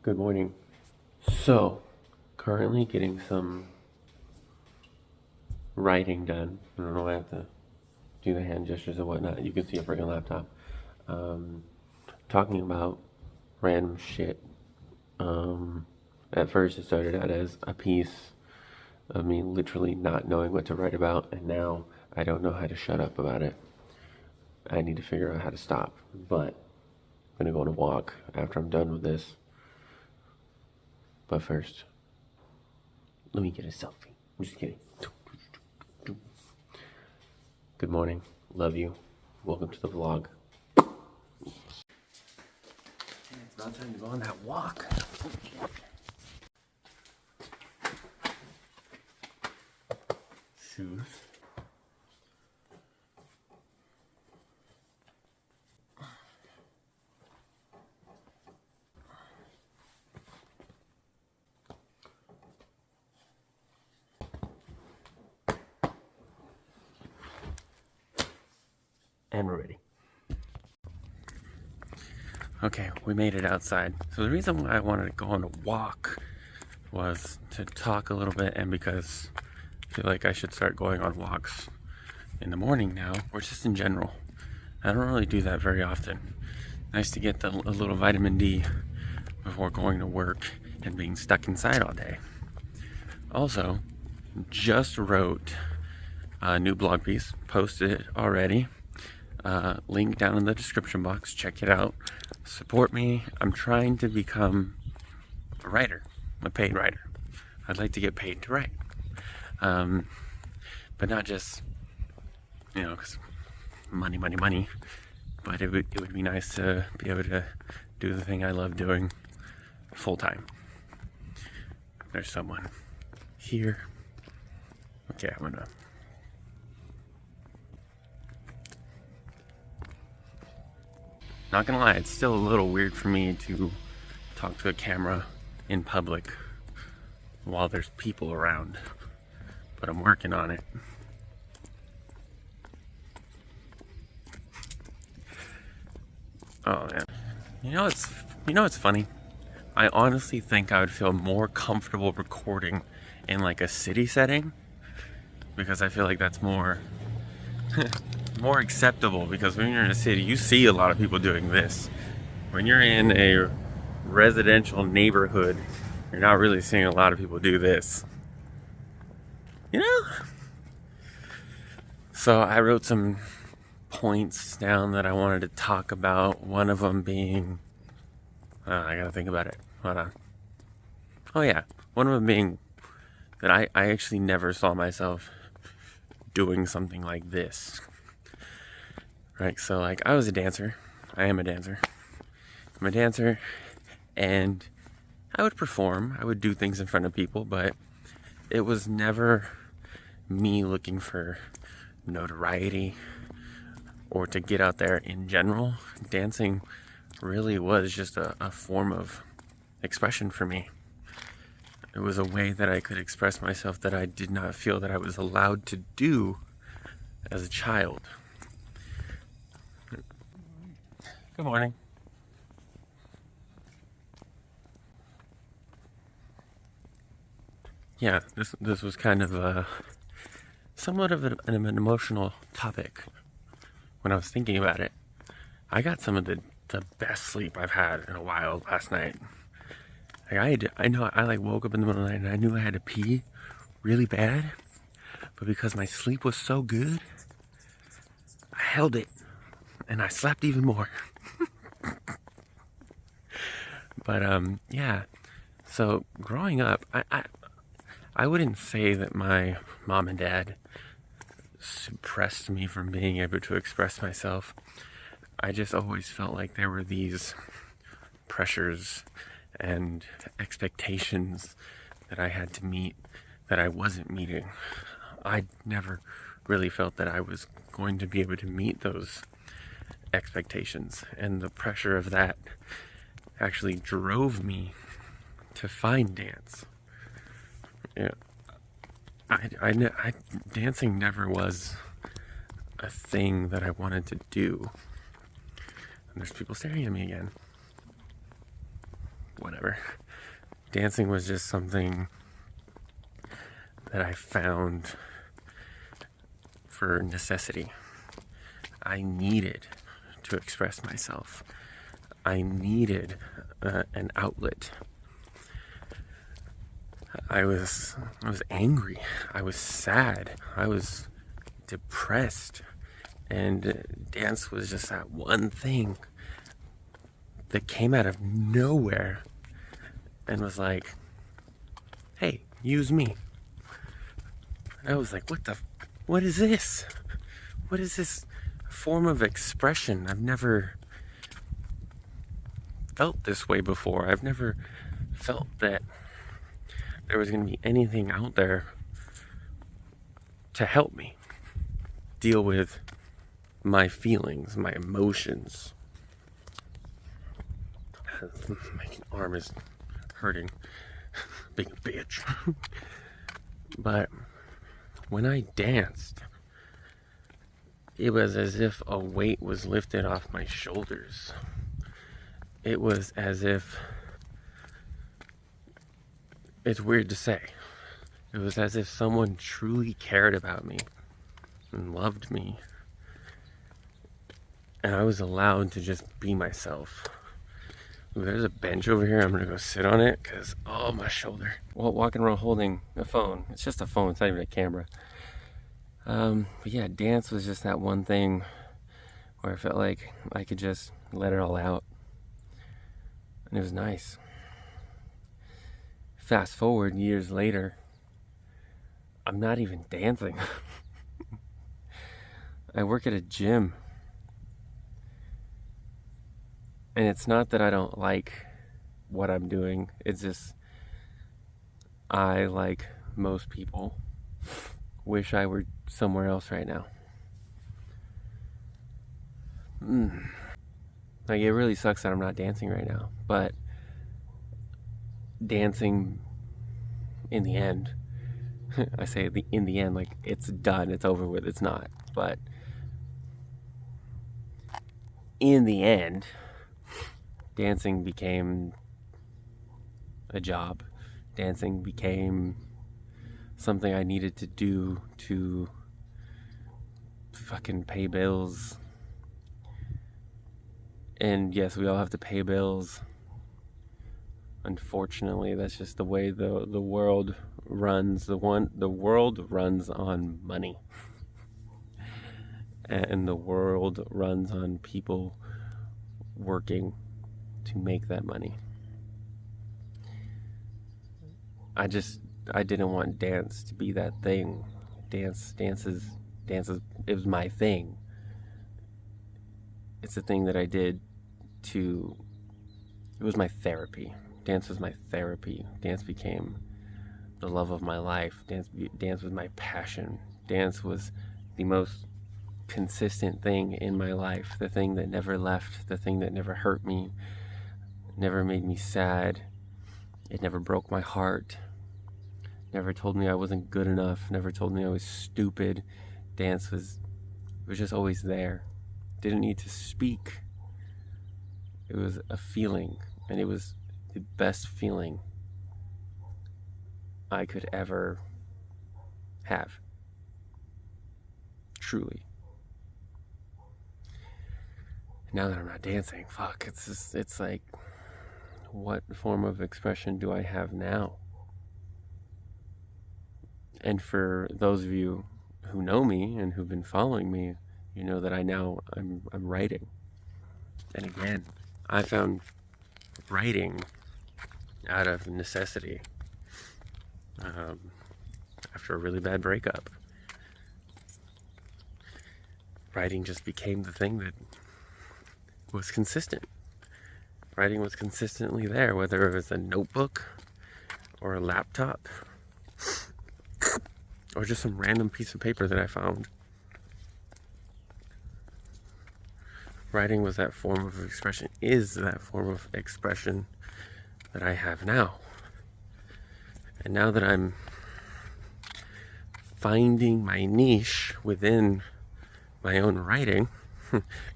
Good morning. So, currently getting some writing done. I don't know, I have to do the hand gestures and whatnot. You can see a freaking laptop. Um, Talking about random shit. At first, it started out as a piece of me literally not knowing what to write about, and now I don't know how to shut up about it. I need to figure out how to stop. But I'm gonna go on a walk after I'm done with this. But first, let me get a selfie. I'm just kidding. Good morning. Love you. Welcome to the vlog. It's about time to go on that walk. Shoes. And we're ready. Okay, we made it outside. So the reason why I wanted to go on a walk was to talk a little bit, and because I feel like I should start going on walks in the morning now, or just in general. I don't really do that very often. Nice to get a little vitamin D before going to work and being stuck inside all day. Also, just wrote a new blog piece, posted it already. Link down in the description box. Check it out. Support me. I'm trying to become a writer, a paid writer. I'd like to get paid to write, but not just, because money. But it would be nice to be able to do the thing I love doing full time. There's someone here. Okay, I'm gonna. Not gonna lie, it's still a little weird for me to talk to a camera in public while there's people around, but I'm working on it. Oh yeah. You know it's funny? I honestly think I would feel more comfortable recording in like a city setting, because I feel like that's more more acceptable, because when you're in a city, you see a lot of people doing this. When you're in a residential neighborhood, you're not really seeing a lot of people do this. So I wrote some points down that I wanted to talk about. One of them being, I gotta think about it. Hold on. Oh yeah, one of them being that I actually never saw myself doing something like this. Right, so like I was a dancer. I am a dancer. I'm a dancer, and I would perform. I would do things in front of people, but it was never me looking for notoriety or to get out there in general. Dancing really was just a form of expression for me. It was a way that I could express myself that I did not feel that I was allowed to do as a child. Good morning. Yeah, this was kind of somewhat of an emotional topic when I was thinking about it. I got some of the best sleep I've had in a while last night. Like I woke up in the middle of the night and I knew I had to pee really bad, but because my sleep was so good, I held it and I slept even more. But yeah. So growing up, I wouldn't say that my mom and dad suppressed me from being able to express myself. I just always felt like there were these pressures and expectations that I had to meet that I wasn't meeting. I never really felt that I was going to be able to meet those expectations, and the pressure of that actually drove me to find dance. Yeah, dancing never was a thing that I wanted to do. And there's people staring at me again. whatever. Dancing was just something that I found for necessity. I needed to express myself. I needed an outlet. I was angry. I was sad. I was depressed. And dance was just that one thing that came out of nowhere and was like, hey, use me. And I was like, what is this? What is this form of expression? I've never felt this way before. I've never felt that there was going to be anything out there to help me deal with my feelings, my emotions. My arm is hurting, being a bitch. But when I danced, it was as if a weight was lifted off my shoulders. It was as if, it's weird to say, it was as if someone truly cared about me and loved me. And I was allowed to just be myself. Ooh, there's a bench over here. I'm gonna go sit on it because, oh, my shoulder. Well, walking around holding a phone. It's just a phone, it's not even a camera. But yeah, dance was just that one thing where I felt like I could just let it all out. And it was nice. Fast forward years later, I'm not even dancing. I work at a gym. And it's not that I don't like what I'm doing. It's just, I, like most people, wish I were somewhere else right now. Like, it really sucks that I'm not dancing right now. But dancing, in the end, I say in the end, like, it's done, it's over with, it's not. But in the end, dancing became a job. Dancing became something I needed to do to fucking pay bills. And yes, we all have to pay bills. Unfortunately, that's just the way the world runs. The world runs on money. And the world runs on people working to make that money. I didn't want dance to be that thing. Dance is, it was my thing. It's a thing that I did it was my therapy. Dance was my therapy. Dance became the love of my life. Dance was my passion. Dance was the most consistent thing in my life. The thing that never left. The thing that never hurt me. Never made me sad. It never broke my heart. Never told me I wasn't good enough. Never told me I was stupid. Dance was just always there. Didn't need to speak. It was a feeling, and it was the best feeling I could ever have. Truly. Now that I'm not dancing, fuck, it's like, what form of expression do I have now? And for those of you who know me and who've been following me, you know that I'm writing. And again, I found writing out of necessity after a really bad breakup. Writing just became the thing that was consistent. Writing was consistently there, whether it was a notebook or a laptop or just some random piece of paper that I found. Writing was that form of expression, is that form of expression that I have now. And now that I'm finding my niche within my own writing,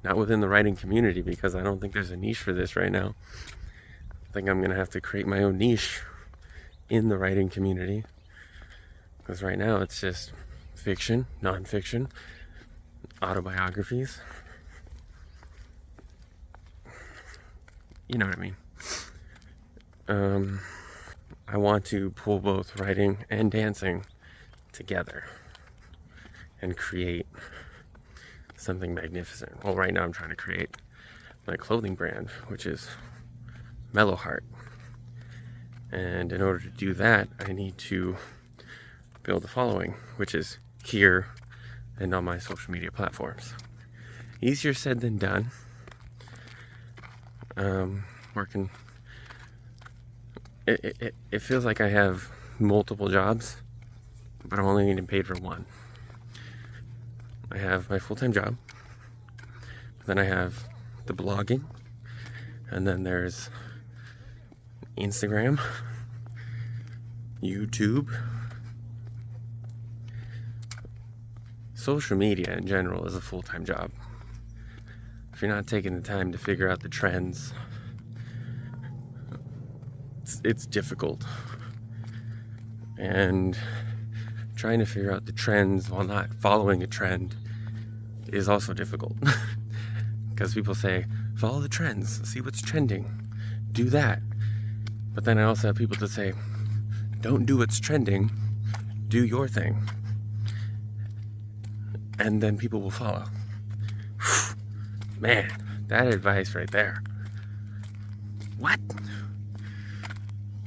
not within the writing community, because I don't think there's a niche for this right now. think I'm gonna have to create my own niche in the writing community, because right now it's just fiction, nonfiction, autobiographies. You know what I mean. I want to pull both writing and dancing together and create something magnificent. Well, right now I'm trying to create my clothing brand, which is Mellow. And in order to do that, I need to build a following, which is here and on my social media platforms. Easier said than done. Working. It feels like I have multiple jobs, but I'm only getting paid for one. I have my full-time job, then I have the blogging, and then there's Instagram, YouTube. Social media in general is a full-time job. If you're not taking the time to figure out the trends, it's difficult. And trying to figure out the trends while not following a trend is also difficult. Because people say, follow the trends, see what's trending, do that. But then I also have people that say, don't do what's trending, do your thing. And then people will follow. Man, that advice right there. What?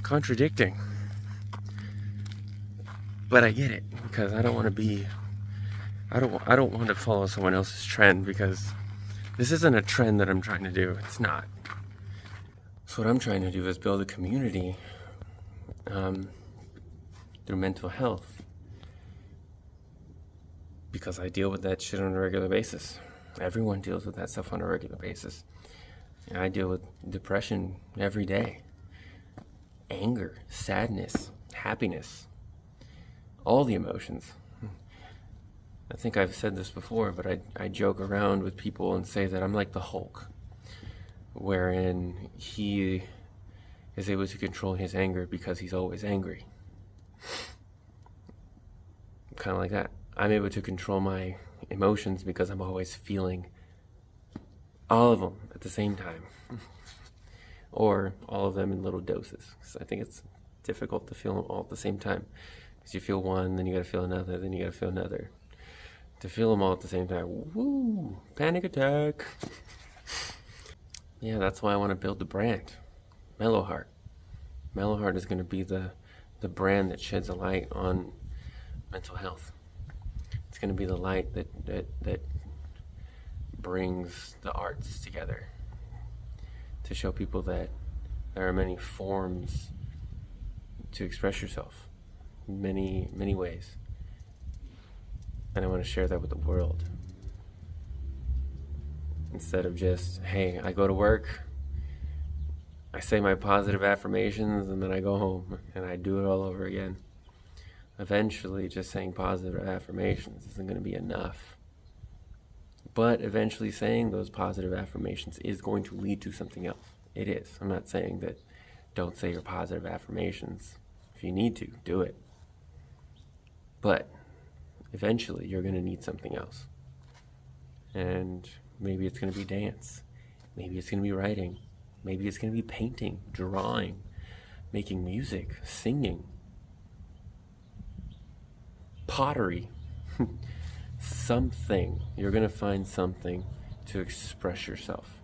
Contradicting. But I get it, because I don't want to be, I don't want to follow someone else's trend, because this isn't a trend that I'm trying to do. It's not. So what I'm trying to do is build a community through mental health, because I deal with that shit on a regular basis. Everyone deals with that stuff on a regular basis. And I deal with depression every day. Anger, sadness, happiness, all the emotions. I think I've said this before, but I joke around with people and say that I'm like the Hulk, wherein he is able to control his anger because he's always angry. Kind of like that. I'm able to control my emotions because I'm always feeling all of them at the same time. Or all of them in little doses. So I think it's difficult to feel them all at the same time. Because you feel one, then you gotta feel another, then you gotta feel another. To feel them all at the same time, woo, panic attack. Yeah, that's why I want to build the brand, Mellow. Mellow is gonna be the brand that sheds a light on mental health. It's gonna be the light that brings the arts together, to show people that there are many forms to express yourself, many ways. And I want to share that with the world. Instead of just, hey, I go to work, I say my positive affirmations, and then I go home and I do it all over again. Eventually, just saying positive affirmations isn't going to be enough. But eventually saying those positive affirmations is going to lead to something else. It is. I'm not saying that don't say your positive affirmations. If you need to, do it. But eventually you're going to need something else. And maybe it's going to be dance. Maybe it's going to be writing. Maybe it's going to be painting, drawing, making music, singing, pottery. Something. You're going to find something to express yourself.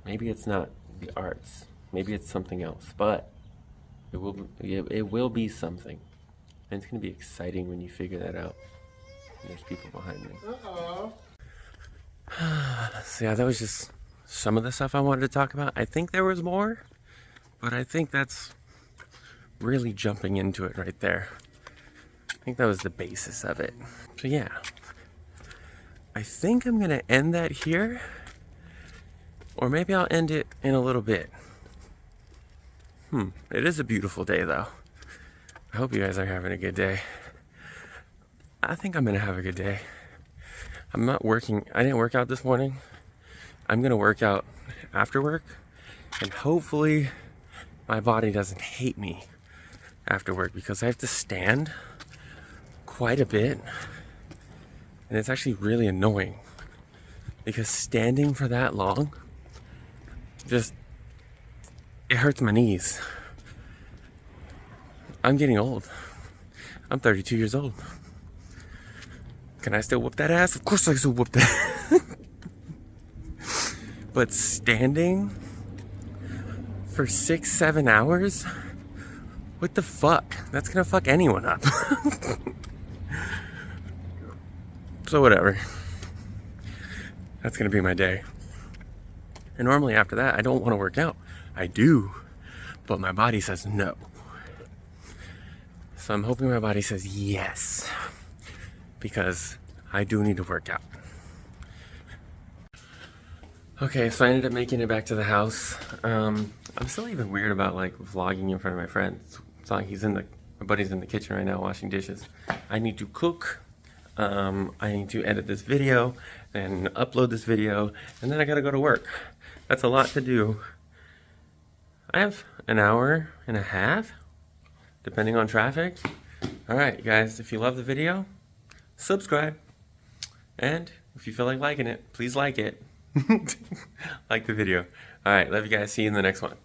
Maybe it's not the arts. Maybe it's something else. But it will be something. And it's going to be exciting when you figure that out. There's people behind me. Uh-oh. So yeah, that was just some of the stuff I wanted to talk about. I think there was more, but I think that's really jumping into it right there. I think that was the basis of it. So yeah, I think I'm gonna end that here, or maybe I'll end it in a little bit. It is a beautiful day though. I hope you guys are having a good day. I think I'm gonna have a good day. I'm not working. I didn't work out this morning. I'm gonna work out after work, And hopefully my body doesn't hate me after work, because I have to stand quite a bit. And it's actually really annoying, because standing for that long, it hurts my knees. I'm getting old. I'm 32 years old. Can I still whoop that ass? Of course I can still whoop that. But standing for 6-7 hours? What the fuck? That's gonna fuck anyone up. So whatever. That's gonna be my day. And normally after that, I don't want to work out. I do, but my body says no. So I'm hoping my body says yes, because I do need to work out. Okay, so I ended up making it back to the house. I'm still even weird about like vlogging in front of my friends. It's like my buddy's in the kitchen right now washing dishes. I need to cook. I need to edit this video and upload this video, and then I gotta go to work. That's a lot to do. I have an hour and a half, depending on traffic. All right, guys, if you love the video, subscribe. And if you feel like liking it, please like it. Like the video. All right, love you guys. See you in the next one.